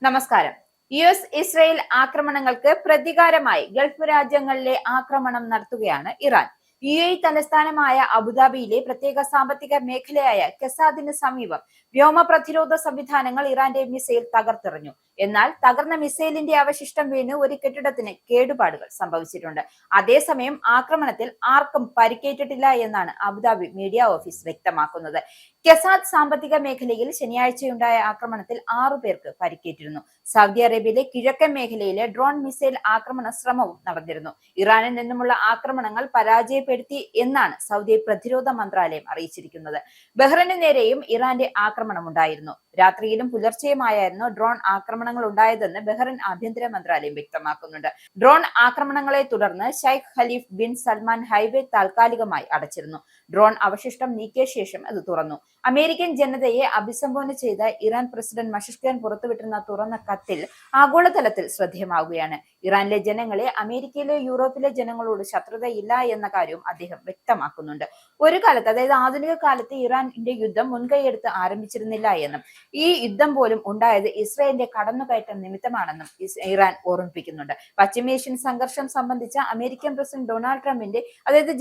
നമസ്കാരം. US-ഇസ്രയേൽ ആക്രമണങ്ങൾക്ക് പ്രതികാരമായി ഗൾഫ് രാജ്യങ്ങളിലെ ആക്രമണം നടത്തുകയാണ് ഇറാൻ. UAE തലസ്ഥാനമായ അബുദാബിയിലെ പ്രത്യേക സാമ്പത്തിക മേഖലയായ കെസാദിന് സമീപം വ്യോമ പ്രതിരോധ സംവിധാനങ്ങൾ ഇറാന്റെ മിസൈൽ തകർത്തെറിഞ്ഞു. എന്നാൽ തകർന്ന മിസൈലിന്റെ അവശിഷ്ടം വീണ് ഒരു കെട്ടിടത്തിന് കേടുപാടുകൾ സംഭവിച്ചിട്ടുണ്ട്. അതേസമയം ആക്രമണത്തിൽ ആർക്കും പരിക്കേറ്റിട്ടില്ല എന്നാണ് അബുദാബി മീഡിയ ഓഫീസ് വ്യക്തമാക്കുന്നത്. കെസാദ് സാമ്പത്തിക മേഖലയിൽ ശനിയാഴ്ചയുണ്ടായ ആക്രമണത്തിൽ 6 പേർക്ക് പരിക്കേറ്റിരുന്നു. സൗദി അറേബ്യയിലെ കിഴക്കൻ മേഖലയിലെ ഡ്രോൺ മിസൈൽ ആക്രമണ ശ്രമവും നടന്നിരുന്നു. ഇറാനിൽ നിന്നുമുള്ള ആക്രമണങ്ങൾ പരാജയപ്പെടുത്തി എന്നാണ് സൗദി പ്രതിരോധ മന്ത്രാലയം അറിയിച്ചിരിക്കുന്നത്. ബഹ്റൈന് നേരെയും ഇറാന്റെ ആക്രമണം ഉണ്ടായിരുന്നു. രാത്രിയിലും പുലർച്ചെയുമായിരുന്നു ഡ്രോൺ ആക്രമണങ്ങൾ ഉണ്ടായതെന്ന് ബഹ്റൈൻ ആഭ്യന്തര മന്ത്രാലയം വ്യക്തമാക്കുന്നുണ്ട്. ഡ്രോൺ ആക്രമണങ്ങളെ തുടർന്ന് Sheikh Khelif bin Salman highway താൽക്കാലികമായി അടച്ചിരുന്നു. ഡ്രോൺ അവശിഷ്ടം നീക്കിയ ശേഷം അത് തുറന്നു. അമേരിക്കൻ ജനതയെ അഭിസംബോധന ചെയ്ത ഇറാൻ പ്രസിഡന്റ് മഷിഷ്ഖാൻ പുറത്തുവിട്ടിരുന്ന തുറന്ന കത്തിൽ ആഗോളതലത്തിൽ ശ്രദ്ധേയമാവുകയാണ്. ഇറാനിലെ ജനങ്ങളെ അമേരിക്കയിലെ യൂറോപ്പിലെ ജനങ്ങളോട് ശത്രുതയില്ല എന്ന കാര്യവും അദ്ദേഹം വ്യക്തമാക്കുന്നുണ്ട്. ഒരു കാലത്ത്, അതായത് ആധുനിക കാലത്ത് ഇറാന്റെ യുദ്ധം മുൻകൈയെടുത്ത് ആരംഭിച്ചിരുന്നില്ല എന്നും ഈ യുദ്ധം പോലും ഉണ്ടായത് ഇസ്രായേലിന്റെ കടന്നുകയറ്റം നിമിത്തമാണെന്നും ഇറാൻ ഓർമ്മിപ്പിക്കുന്നുണ്ട്. പശ്ചിമേഷ്യൻ സംഘർഷം സംബന്ധിച്ച അമേരിക്കൻ പ്രസിഡന്റ് ഡൊണാൾഡ് ട്രംപിന്റെ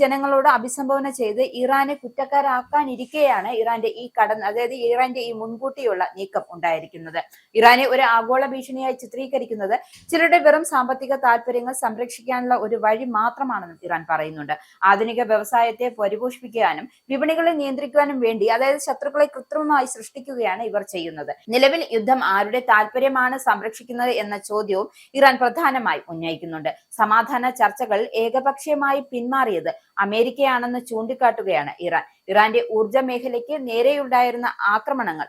ജനങ്ങളോട് അഭിസംബോധന ചെയ്ത് ഇറാനെ കുറ്റക്കാരാക്കാനിരിക്കെയാണ് ഇറാന്റെ ഈ മുൻകൂട്ടിയുള്ള നീക്കം ഉണ്ടായിരിക്കുന്നത്. ഇറാനെ ഒരു ആഗോള ഭീഷണിയായി ചിത്രീകരിക്കുന്നത് ചിലരുടെ വെറും സാമ്പത്തിക താല്പര്യങ്ങൾ സംരക്ഷിക്കാനുള്ള ഒരു വഴി മാത്രമാണെന്നും ഇറാൻ പറയുന്നുണ്ട്. ആധുനിക വ്യവസായത്തെ പരിപോഷിപ്പിക്കാനും വിപണികളെ നിയന്ത്രിക്കാനും വേണ്ടി ശത്രുക്കളെ കൃത്രിമമായി സൃഷ്ടിക്കുകയാണ് ഇവർ ചെയ്യുന്നത്. നിലവിൽ യുദ്ധം ആരുടെ താല്പര്യമാണ് സംരക്ഷിക്കുന്നത് എന്ന ചോദ്യവും ഇറാൻ പ്രധാനമായി ഉന്നയിക്കുന്നുണ്ട്. സമാധാന ചർച്ചകൾ ഏകപക്ഷീയമായി പിന്മാറിയത് അമേരിക്കയാണെന്ന് ചൂണ്ടിക്കാട്ടുകയാണ് ഇറാൻ. ഇറാന്റെ ഊർജ്ജ മേഖലയ്ക്ക് നേരെയുണ്ടായിരുന്ന ആക്രമണങ്ങൾ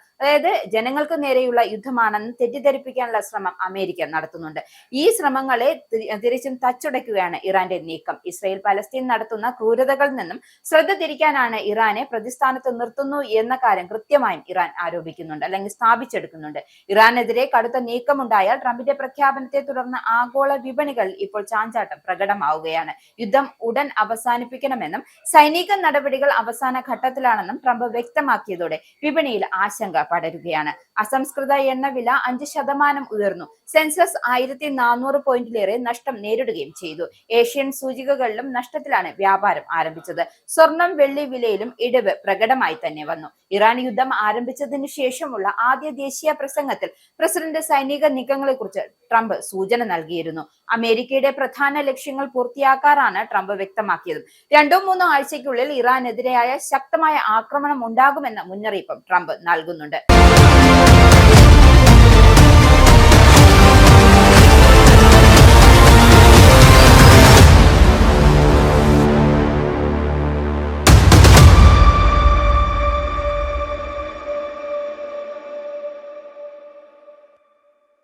ജനങ്ങൾക്ക് നേരെയുള്ള യുദ്ധമാണെന്ന് തെറ്റിദ്ധരിപ്പിക്കാനുള്ള ശ്രമം അമേരിക്ക നടത്തുന്നുണ്ട്. ഈ ശ്രമങ്ങളെ തിരിച്ചും തച്ചുടയ്ക്കുകയാണ് ഇറാന്റെ നീക്കം. ഇസ്രായേൽ പലസ്തീൻ നടത്തുന്ന ക്രൂരതകളിൽ നിന്നും ശ്രദ്ധ തിരിക്കാനാണ് ഇറാനെ പ്രതിസ്ഥാനത്ത് നിർത്തുന്നു എന്ന കാര്യം കൃത്യമായും ഇറാൻ ആരോപിക്കുന്നുണ്ട്, അല്ലെങ്കിൽ സ്ഥാപിച്ചെടുക്കുന്നുണ്ട്. ഇറാനെതിരെ കടുത്ത നീക്കമുണ്ടായാൽ ട്രംപിന്റെ പ്രഖ്യാപനത്തെ തുടർന്ന് ആഗോള വിപണികൾ ഇപ്പോൾ ചാഞ്ചാട്ടം പ്രകടമാവുകയാണ്. യുദ്ധം ഉടൻ അവസാനിപ്പിക്കണമെന്നും സൈനിക നടപടികൾ അവസാന ഘട്ടത്തിലാണെന്നും ട്രംപ് വ്യക്തമാക്കിയതോടെ വിപണിയിൽ ആശങ്ക പടരുകയാണ്. അസംസ്കൃത എണ്ണവില 5% ഉയർന്നു. സെൻസസ് 1400 പോയിന്റിലേറെ നഷ്ടം നേരിടുകയും ചെയ്തു. ഏഷ്യൻ സൂചികകളിലും നഷ്ടത്തിലാണ് വ്യാപാരം ആരംഭിച്ചത്. സ്വർണം, വെള്ളി വിലയിലും ഇടിവ് പ്രകടമായി തന്നെ വന്നു. ഇറാൻ യുദ്ധം ആരംഭിച്ചതിനു ശേഷമുള്ള ആദ്യ ദേശീയ പ്രസംഗത്തിൽ പ്രസിഡന്റ് സൈനിക നീക്കങ്ങളെക്കുറിച്ച് ട്രംപ് സൂചന നൽകിയിരുന്നു. അമേരിക്കയുടെ പ്രധാന ലക്ഷ്യങ്ങൾ പൂർത്തിയാക്കാറാണ് ട്രംപ് വ്യക്തമാക്കിയത്. 2-3 ആഴ്ചയ്ക്കുള്ളിൽ ഇറാനെതിരായ ശക്തമായ ആക്രമണം ഉണ്ടാകുമെന്ന മുന്നറിയിപ്പും ട്രംപ് നൽകുന്നുണ്ട്.